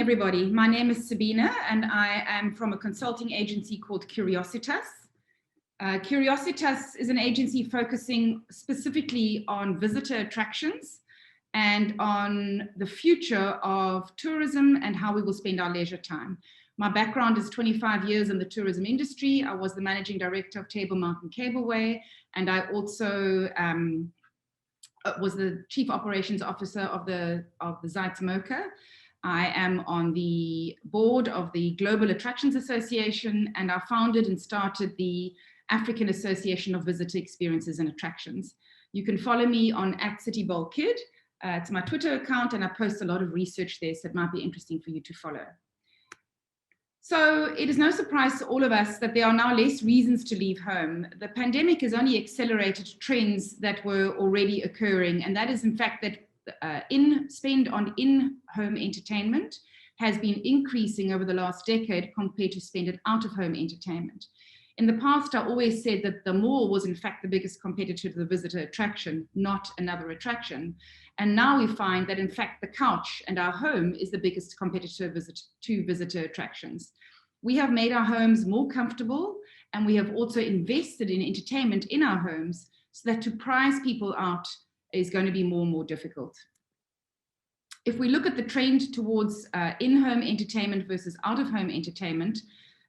everybody. My name is Sabine, and I am from a consulting agency called Curiositas. Curiositas is an agency focusing specifically on visitor attractions and on the future of tourism and how we will spend our leisure time. My background is 25 years in the tourism industry. I was the managing director of Table Mountain Cableway, and I also was the chief operations officer of the Zeitz Mocha. I am on the board of the Global Attractions Association, and I founded and started the African Association of Visitor Experiences and Attractions. You can follow me on @CityBoldKid. It's my Twitter account, and I post a lot of research there, so it might be interesting for you to follow. So it is no surprise to all of us that there are now less reasons to leave home. The pandemic has only accelerated trends that were already occurring, and that is in fact that spend on in-home entertainment has been increasing over the last decade compared to spend on out-of-home entertainment. In the past, I always said that the mall was in fact the biggest competitor to the visitor attraction, not another attraction. And now we find that in fact the couch and our home is the biggest competitor to visitor attractions. We have made our homes more comfortable, and we have also invested in entertainment in our homes so that to prize people out is going to be more and more difficult. If we look at the trend towards in-home entertainment versus out-of-home entertainment,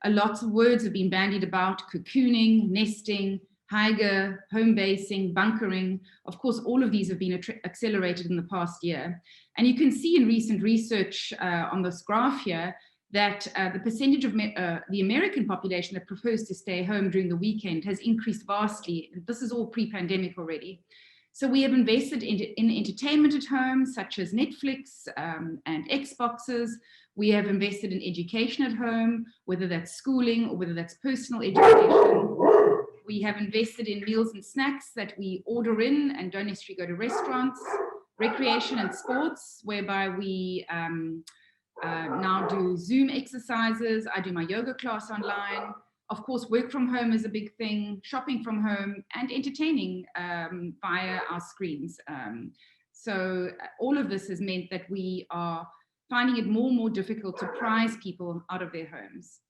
lots of words have been bandied about: cocooning, nesting, hygge, home basing, bunkering. Of course, all of these have been accelerated in the past year. And you can see in recent research on this graph here that the percentage of the American population that prefers to stay home during the weekend has increased vastly. And this is all pre-pandemic already. So we have invested in entertainment at home, such as Netflix and Xboxes. We have invested in education at home, whether that's schooling or whether that's personal education. We have invested in meals and snacks that we order in and don't necessarily go to restaurants. Recreation and sports, whereby we now do Zoom exercises. I do my yoga class online. Of course, work from home is a big thing, shopping from home, and entertaining via our screens. So all of this has meant that we are finding it more and more difficult to prize people out of their homes.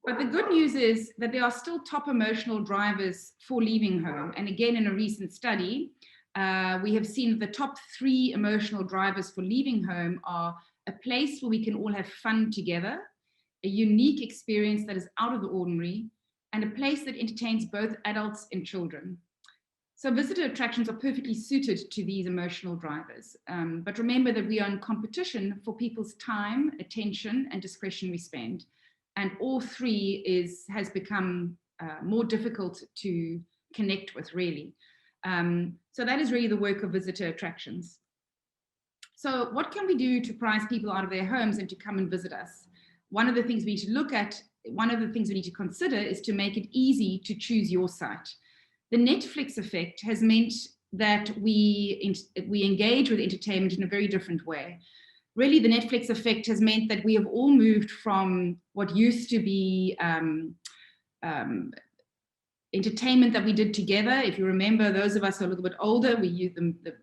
But the good news is that there are still top emotional drivers for leaving home. And again, in a recent study, we have seen the top 3 emotional drivers for leaving home are a place where we can all have fun together, a unique experience that is out of the ordinary, and a place that entertains both adults and children. So visitor attractions are perfectly suited to these emotional drivers. But remember that we are in competition for people's time, attention, and discretionary spend. And all 3 has become more difficult to connect with, really. So that is really the work of visitor attractions. So what can we do to prize people out of their homes and to come and visit us? One of the things we need to look at, one of the things we need to consider is to make it easy to choose your site. The Netflix effect has meant that we engage with entertainment in a very different way. Really, the Netflix effect has meant that we have all moved from what used to be entertainment that we did together. If you remember, those of us who are a little bit older, we used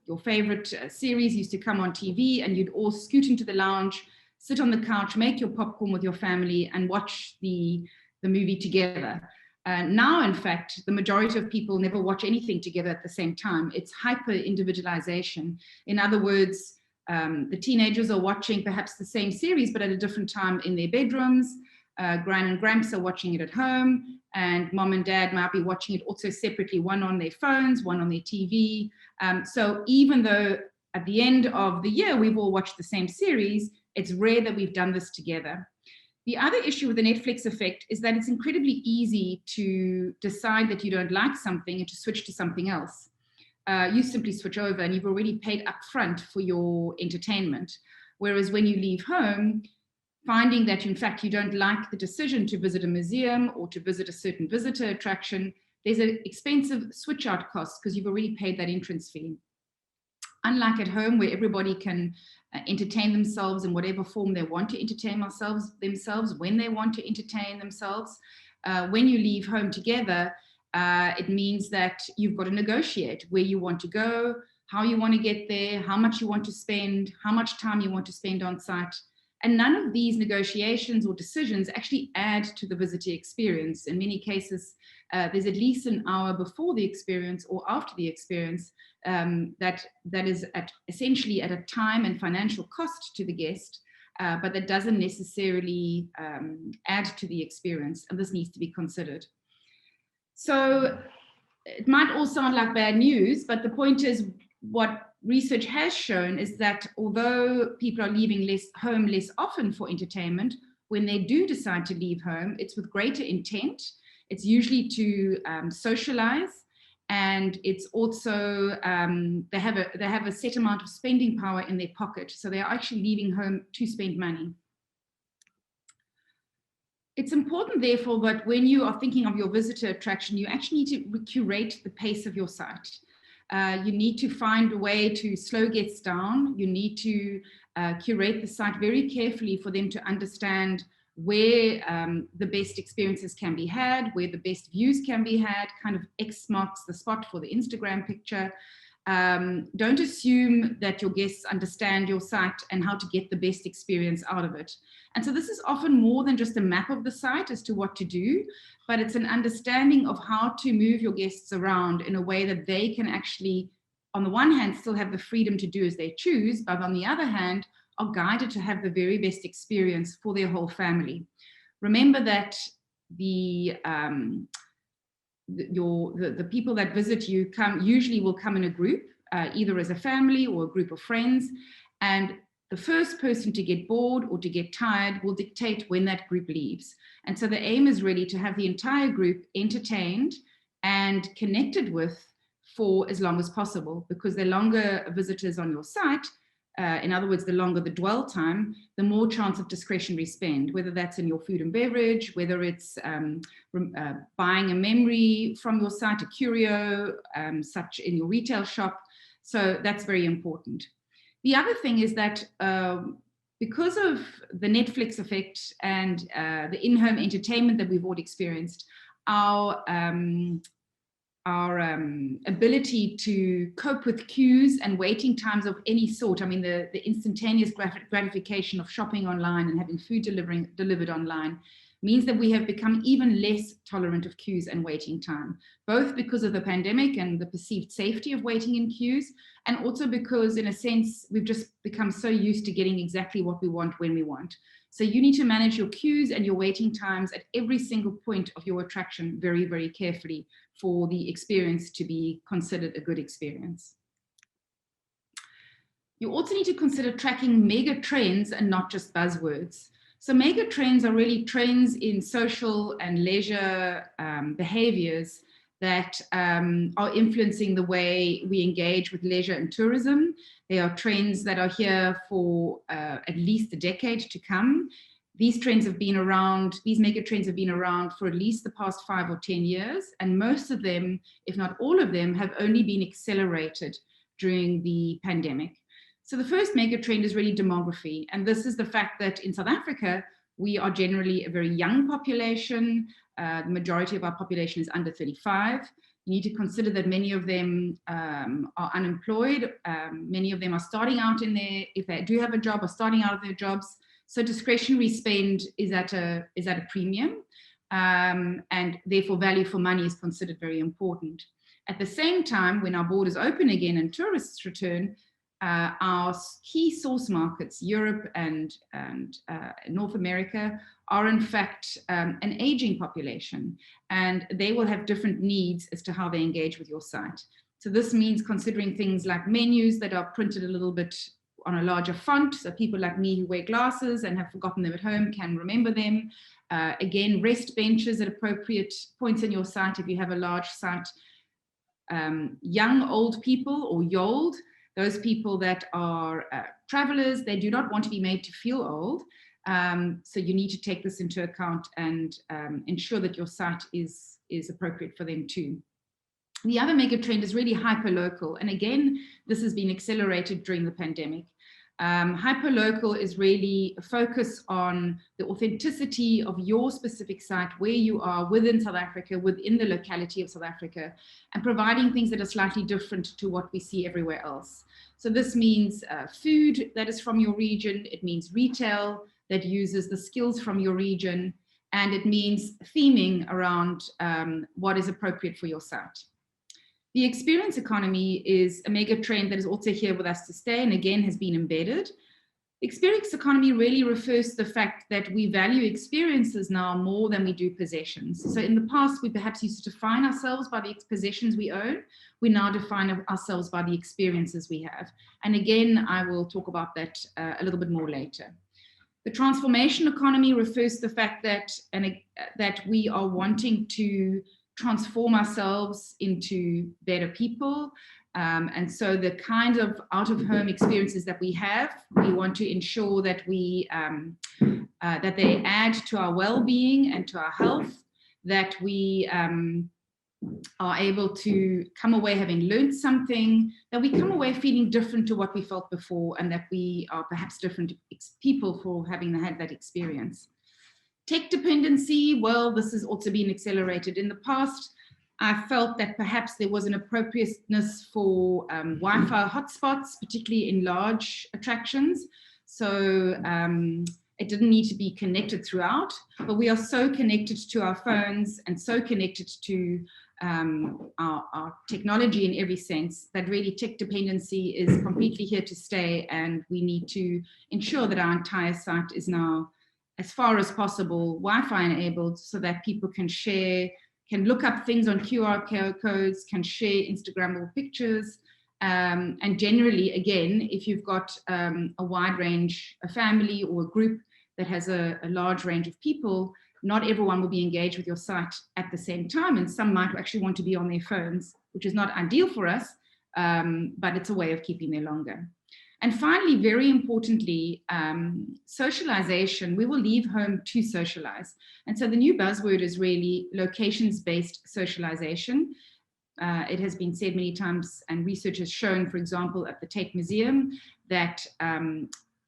your favorite series used to come on TV, and you'd all scoot into the lounge, sit on the couch, make your popcorn with your family, and watch the movie together. Now, in fact, the majority of people never watch anything together at the same time. It's hyper-individualization. In other words, the teenagers are watching perhaps the same series, but at a different time in their bedrooms. Gran and Gramps are watching it at home, and mom and dad might be watching it also separately, one on their phones, one on their TV. So even though at the end of the year we've all watched the same series, it's rare that we've done this together. The other issue with the Netflix effect is that it's incredibly easy to decide that you don't like something and to switch to something else. You simply switch over and you've already paid upfront for your entertainment. Whereas when you leave home, finding that in fact you don't like the decision to visit a museum or to visit a certain visitor attraction, there's an expensive switch out cost because you've already paid that entrance fee. Unlike at home, where everybody can entertain themselves in whatever form they want to entertain themselves when they want to entertain themselves, when you leave home together, it means that you've got to negotiate where you want to go, how you want to get there, how much you want to spend, how much time you want to spend on site. And none of these negotiations or decisions actually add to the visitor experience. In many cases, there's at least an hour before the experience or after the experience that is essentially at a time and financial cost to the guest, but that doesn't necessarily add to the experience, and this needs to be considered. So it might all sound like bad news, but the point is, what research has shown is that although people are leaving home less often for entertainment, when they do decide to leave home, it's with greater intent. It's usually to socialize, and it's also they have a set amount of spending power in their pocket, so they are actually leaving home to spend money. It's important, therefore, that when you are thinking of your visitor attraction, you actually need to curate the pace of your site. You need to find a way to slow guests down. You need to curate the site very carefully for them to understand where the best experiences can be had, where the best views can be had, kind of X marks the spot for the Instagram picture. Don't assume that your guests understand your site and how to get the best experience out of it. And so this is often more than just a map of the site as to what to do, but it's an understanding of how to move your guests around in a way that they can actually, on the one hand, still have the freedom to do as they choose, but on the other hand, are guided to have the very best experience for their whole family. Remember that the people that visit you usually will come in a group, either as a family or a group of friends, and the first person to get bored or to get tired will dictate when that group leaves. And so the aim is really to have the entire group entertained and connected with for as long as possible, because the longer visitors on your site, in other words, the longer the dwell time, the more chance of discretionary spend, whether that's in your food and beverage, whether it's buying a memory from your site, a curio, such in your retail shop. So that's very important. The other thing is that because of the Netflix effect and the in-home entertainment that we've all experienced, our ability to cope with queues and waiting times of any sort, I mean, the instantaneous gratification of shopping online and having food delivered online, means that we have become even less tolerant of queues and waiting time, both because of the pandemic and the perceived safety of waiting in queues, and also because, in a sense, we've just become so used to getting exactly what we want when we want. So you need to manage your queues and your waiting times at every single point of your attraction very, very carefully for the experience to be considered a good experience. You also need to consider tracking mega trends and not just buzzwords. So mega trends are really trends in social and leisure behaviors that are influencing the way we engage with leisure and tourism. They are trends that are here for at least a decade to come. These trends have been around, these mega trends have been around for at least the past 5 or 10 years, and most of them, if not all of them, have only been accelerated during the pandemic. So the first mega trend is really demography. And this is the fact that in South Africa, we are generally a very young population. The majority of our population is under 35. You need to consider that many of them are unemployed. Many of them are starting out in their, if they do have a job, are starting out of their jobs. So discretionary spend is at a premium. And therefore value for money is considered very important. At the same time, when our borders open again and tourists return, our key source markets, Europe and North America, are in fact an aging population, and they will have different needs as to how they engage with your site. So this means considering things like menus that are printed a little bit on a larger font, so people like me who wear glasses and have forgotten them at home can remember them. Again, rest benches at appropriate points in your site if you have a large site. Young old people or yold, those people that are travelers, they do not want to be made to feel old. So you need to take this into account and ensure that your site is appropriate for them too. The other mega trend is really hyperlocal. And again, this has been accelerated during the pandemic. Hyperlocal is really a focus on the authenticity of your specific site, where you are within South Africa, within the locality of South Africa, and providing things that are slightly different to what we see everywhere else. So this means food that is from your region, it means retail, that uses the skills from your region, and it means theming around what is appropriate for your site. The experience economy is a mega trend that is also here with us to stay, and again has been embedded. Experience economy really refers to the fact that we value experiences now more than we do possessions. So in the past, we perhaps used to define ourselves by the possessions we own. We now define ourselves by the experiences we have. And again, I will talk about that a little bit more later. The transformation economy refers to the fact that, that we are wanting to transform ourselves into better people. And so the kind of out-of-home experiences that we have, we want to ensure that that they add to our well-being and to our health, that we are able to come away having learned something, that we come away feeling different to what we felt before, and that we are perhaps different people for having had that experience. Tech dependency, well, this has also been accelerated. In the past, I felt that perhaps there was an appropriateness for Wi-Fi hotspots, particularly in large attractions. So it didn't need to be connected throughout, but we are so connected to our phones and so connected to our technology in every sense that really tech dependency is completely here to stay, and we need to ensure that our entire site is now, as far as possible, Wi-Fi enabled, so that people can share, can look up things on QR codes, can share Instagrammable pictures. And generally, again, if you've got a wide range, a family or a group that has a large range of people, not everyone will be engaged with your site at the same time. And some might actually want to be on their phones, which is not ideal for us, but it's a way of keeping them longer. And finally, very importantly, socialization. We will leave home to socialize. And so the new buzzword is really locations-based socialization. It has been said many times, and research has shown, for example, at the Tate Museum, that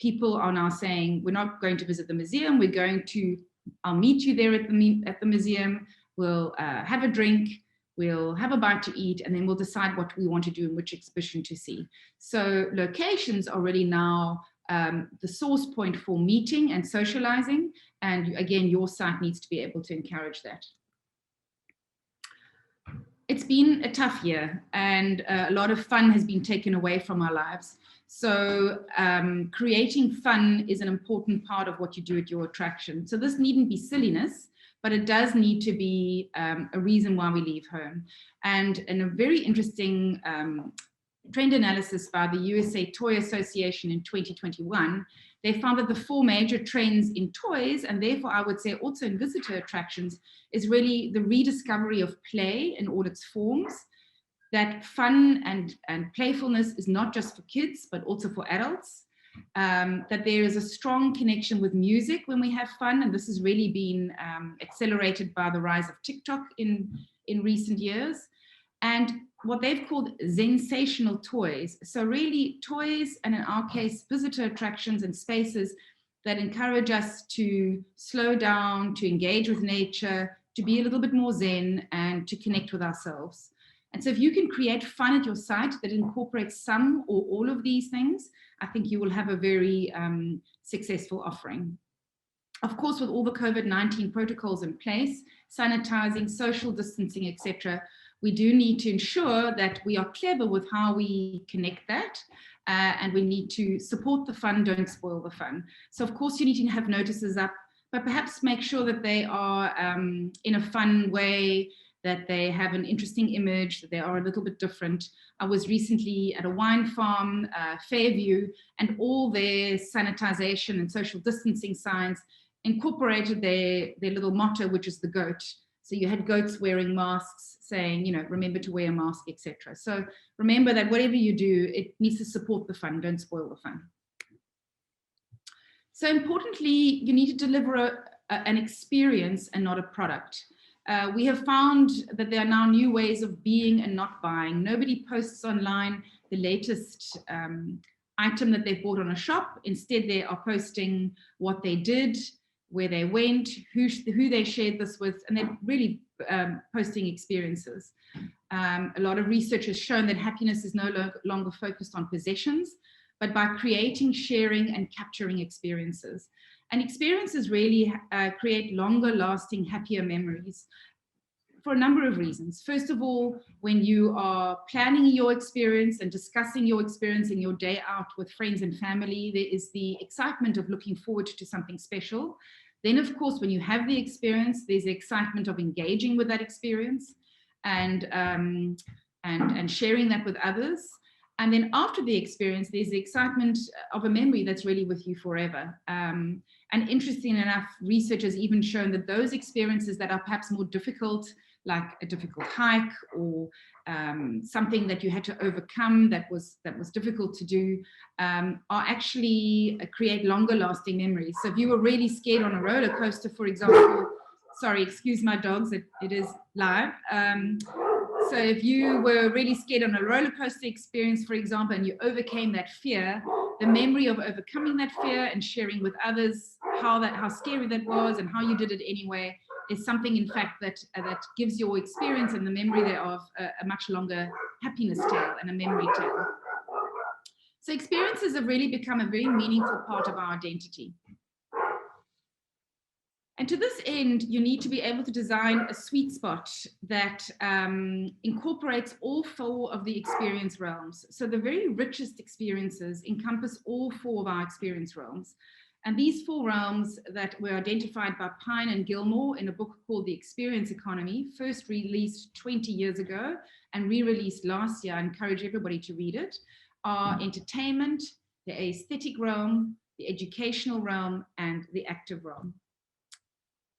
people are now saying, we're not going to visit the museum, we're going to, I'll meet you there at the museum, we'll have a drink, we'll have a bite to eat, and then we'll decide what we want to do and which exhibition to see. So locations are really now the source point for meeting and socializing. And again, your site needs to be able to encourage that. It's been a tough year, and a lot of fun has been taken away from our lives. So creating fun is an important part of what you do at your attraction. So this needn't be silliness, but it does need to be a reason why we leave home. And in a very interesting trend analysis by the USA Toy Association in 2021, they found that the 4 major trends in toys, and therefore I would say also in visitor attractions, is really the rediscovery of play in all its forms, that fun and playfulness is not just for kids, but also for adults, that there is a strong connection with music when we have fun, and this has really been accelerated by the rise of TikTok in recent years, and what they've called sensational toys. So really toys, and in our case, visitor attractions and spaces that encourage us to slow down, to engage with nature, to be a little bit more zen, and to connect with ourselves. And so if you can create fun at your site that incorporates some or all of these things, I think you will have a very successful offering. Of course, with all the COVID-19 protocols in place, sanitizing, social distancing, etc., we do need to ensure that we are clever with how we connect that, and we need to support the fun, don't spoil the fun. So of course you need to have notices up, but perhaps make sure that they are in a fun way, that they have an interesting image, that they are a little bit different. I was recently at a wine farm, Fairview, and all their sanitization and social distancing signs incorporated their little motto, which is the goat. So you had goats wearing masks saying, you know, remember to wear a mask, etc. So remember that whatever you do, it needs to support the fun, don't spoil the fun. So importantly, you need to deliver an experience and not a product. We have found that there are now new ways of being and not buying. Nobody posts online the latest item that they've bought on a shop. Instead, they are posting what they did, where they went, who they shared this with, and they're really posting experiences. A lot of research has shown that happiness is no longer focused on possessions, but by creating, sharing, and capturing experiences. And experiences really create longer lasting, happier memories for a number of reasons. First of all, when you are planning your experience and discussing your experience in your day out with friends and family, there is the excitement of looking forward to something special. Then, of course, when you have the experience, there's the excitement of engaging with that experience and sharing that with others. And then after the experience, there's the excitement of a memory that's really with you forever. And interesting enough, research has even shown that those experiences that are perhaps more difficult, like a difficult hike or something that you had to overcome that was difficult to do, are actually create longer lasting memories. So if you were really scared on a roller coaster, for example, sorry, excuse my dogs, it is live. So if you were really scared on a roller coaster experience, for example, and you overcame that fear, the memory of overcoming that fear and sharing with others how scary that was and how you did it anyway is something, in fact, that gives your experience and the memory thereof a much longer happiness tale and a memory tale. So experiences have really become a very meaningful part of our identity. And to this end, you need to be able to design a sweet spot that incorporates all 4 of the experience realms. So the very richest experiences encompass all 4 of our experience realms. And these 4 realms that were identified by Pine and Gilmore in a book called The Experience Economy, first released 20 years ago and re-released last year, I encourage everybody to read it, are entertainment, the aesthetic realm, the educational realm, and the active realm.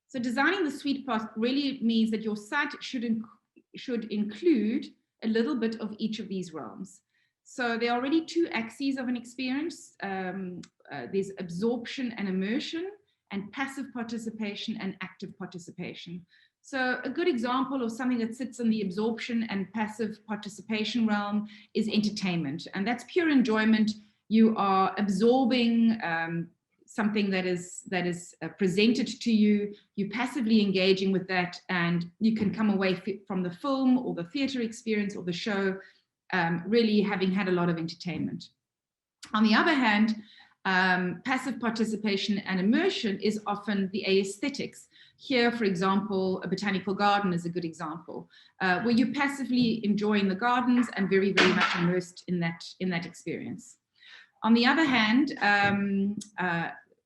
So designing the sweet spot really means that your site should include a little bit of each of these realms. So there are already 2 axes of an experience. There's absorption and immersion, and passive participation and active participation. So a good example of something that sits in the absorption and passive participation realm is entertainment. And that's pure enjoyment. You are absorbing something that is presented to you, you passively engaging with that, and you can come away from the film or the theater experience or the show really having had a lot of entertainment. On the other hand, passive participation and immersion is often the aesthetics. Here, for example, a botanical garden is a good example, where you're passively enjoying the gardens and very, very much immersed in that experience. On the other hand,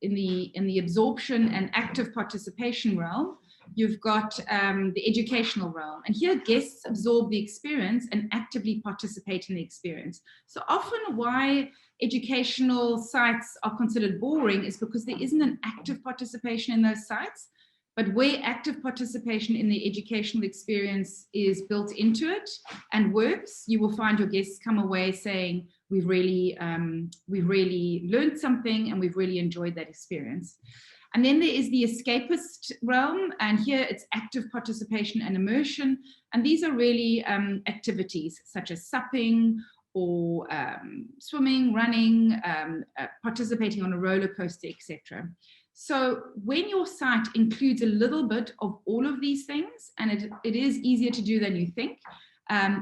in the absorption and active participation realm, you've got the educational realm. And here guests absorb the experience and actively participate in the experience. So often why educational sites are considered boring is because there isn't an active participation in those sites. But where active participation in the educational experience is built into it and works, you will find your guests come away saying, we've really learned something and we've really enjoyed that experience. And then there is the escapist realm, and here it's active participation and immersion. And these are really activities such as supping or swimming, running, participating on a roller coaster, etc. So when your site includes a little bit of all of these things, and it is easier to do than you think,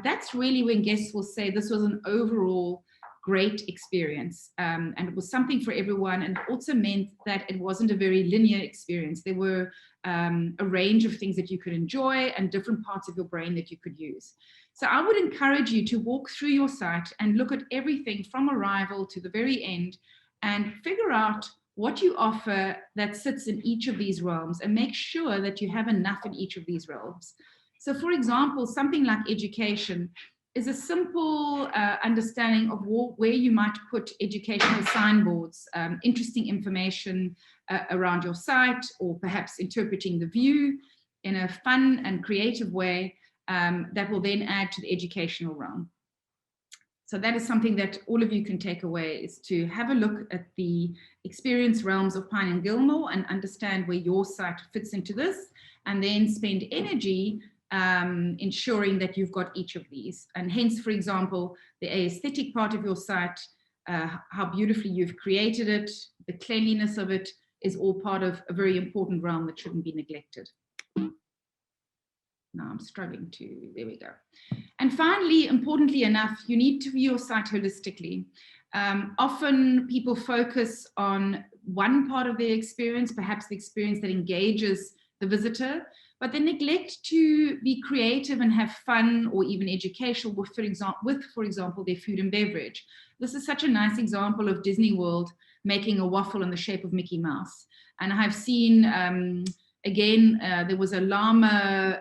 that's really when guests will say this was an overall great experience, and it was something for everyone, and it also meant that it wasn't a very linear experience. There were a range of things that you could enjoy and different parts of your brain that you could use. So I would encourage you to walk through your site and look at everything from arrival to the very end and figure out what you offer that sits in each of these realms and make sure that you have enough in each of these realms. So for example, something like education is a simple understanding of where you might put educational signboards, interesting information around your site, or perhaps interpreting the view in a fun and creative way that will then add to the educational realm. So that is something that all of you can take away, is to have a look at the experience realms of Pine and Gilmore and understand where your site fits into this, and then spend energy ensuring that you've got each of these. And hence, for example, the aesthetic part of your site, how beautifully you've created it, the cleanliness of it is all part of a very important realm that shouldn't be neglected. Now I'm struggling to, there we go. And finally, importantly enough, you need to view your site holistically. Often people focus on one part of their experience, perhaps the experience that engages the visitor, but they neglect to be creative and have fun or even educational with, for example, their food and beverage. This is such a nice example of Disney World making a waffle in the shape of Mickey Mouse. And I've seen, again, there was a llama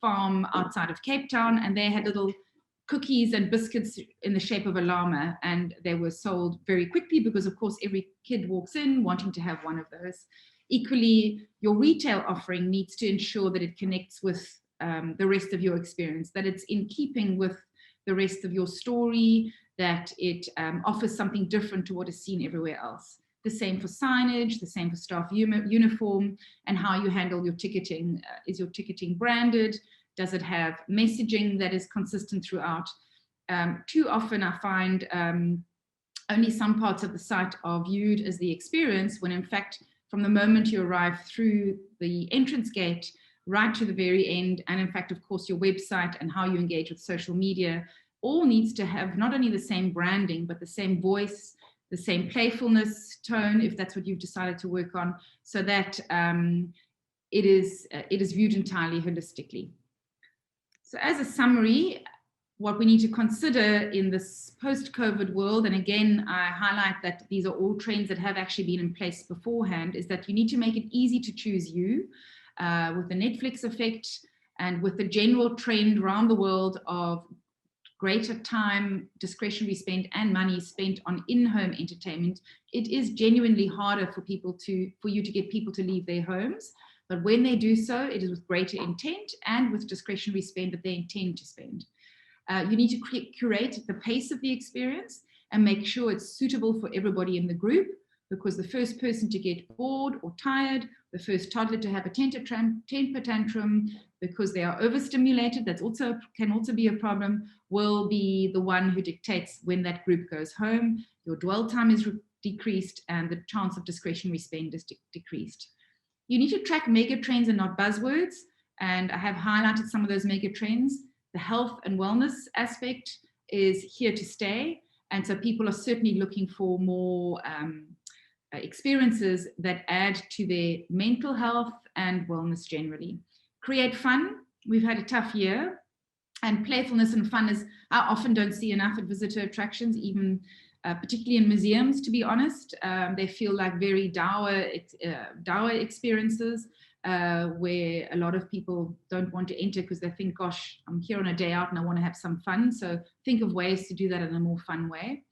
farm outside of Cape Town, and they had little cookies and biscuits in the shape of a llama, and they were sold very quickly because, of course, every kid walks in wanting to have one of those. Equally, your retail offering needs to ensure that it connects with the rest of your experience, that it's in keeping with the rest of your story, that it offers something different to what is seen everywhere else. The same for signage, the same for staff uniform, and how you handle your ticketing. Is your ticketing branded? Does it have messaging that is consistent throughout? Too often I find only some parts of the site are viewed as the experience, when in fact, from the moment you arrive through the entrance gate right to the very end, and in fact, of course, your website and how you engage with social media, all needs to have not only the same branding, but the same voice, the same playfulness tone, if that's what you've decided to work on, so that it is viewed entirely holistically. So as a summary, what we need to consider in this post-COVID world, and again, I highlight that these are all trends that have actually been in place beforehand, is that you need to make it easy to choose you with the Netflix effect and with the general trend around the world of greater time, discretionary spend, and money spent on in-home entertainment. It is genuinely harder for you to get people to leave their homes. But when they do so, it is with greater intent and with discretionary spend that they intend to spend. You need to curate the pace of the experience and make sure it's suitable for everybody in the group, because the first person to get bored or tired, the first toddler to have a temper tantrum because they are overstimulated, that can also be a problem, will be the one who dictates when that group goes home. Your dwell time is decreased and the chance of discretionary spend is decreased. You need to track mega trends and not buzzwords. And I have highlighted some of those mega trends. The health and wellness aspect is here to stay. And so people are certainly looking for more experiences that add to their mental health and wellness generally. Create fun. We've had a tough year. And playfulness and fun is, I often don't see enough at visitor attractions, even particularly in museums, to be honest. They feel like very dour experiences where a lot of people don't want to enter because they think, gosh, I'm here on a day out and I want to have some fun. So think of ways to do that in a more fun way.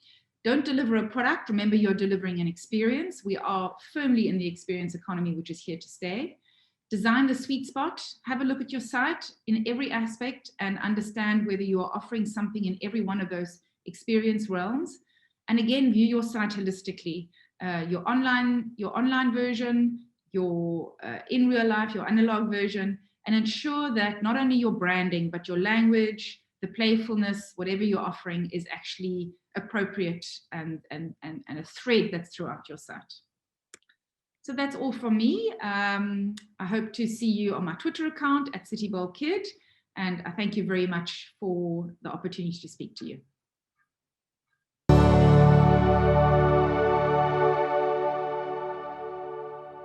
Don't deliver a product. Remember, you're delivering an experience. We are firmly in the experience economy, which is here to stay. Design the sweet spot. Have a look at your site in every aspect and understand whether you are offering something in every one of those experience realms. And again, view your site holistically. Your online version, your in real life, your analog version, and ensure that not only your branding, but your language, the playfulness, whatever you're offering is actually appropriate and a thread that's throughout your site. So that's all from me. I hope to see you on my Twitter account at CityBowl Kid, and I thank you very much for the opportunity to speak to you.